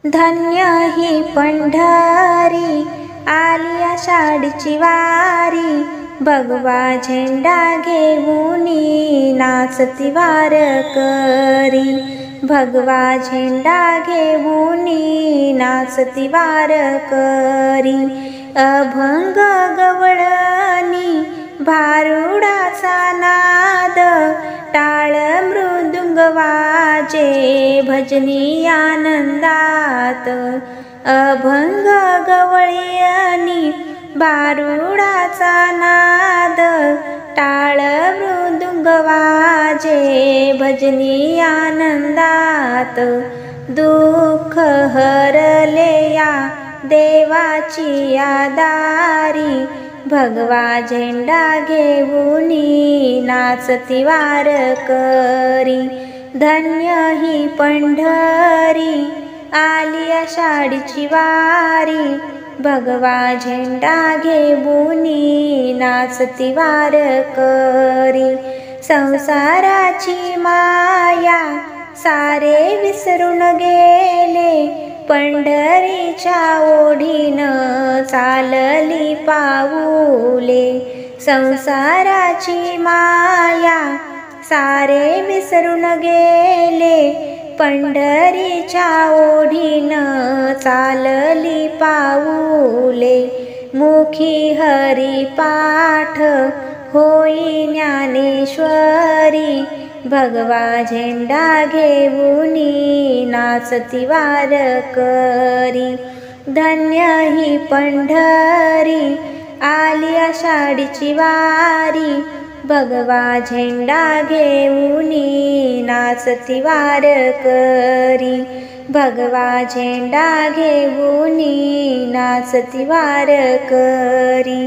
धन्य ही पंढरी आली आषाढीची वारी, भगवा झेंडा घेऊनी नाचती वारकरी, भगवा झेंडा घेऊनी नाचती वारकरी। अभंग गवळणी भारुडाचा नाद, टाळ मृदुंग वाजे भजनी आनंदात। अभंग गवळणी भारुडाचा नाद, टाळ मृदुंग वाजे भजनी आनंदात। दुःख हरले या देवाची आदारी, भगवा झेंडा घेऊनी नाचती वारकरी। धन्य ही पंढरी आली आषाढीची वारी, भगवा झेंडा घेऊनी नाचती वारकरी। संसाराची माया सारे विसरून गेले, पंढरीच्या ओढीनं चालली पाऊले। संसाराची माया सारे विसरून गेले, पंढरीच्या ओढीनं चालली पाऊले। मुखी हरी पाठ होई ज्ञानेश्वरी, भगवा झेंडा घेऊनी नाचती वारकरी। धन्य ही पंढरी आली आषाढीची वारी, भगवा झेंडा घेऊनी नाचती वारकरी, भगवा झेंडा घेऊनी नाचती वारकरी।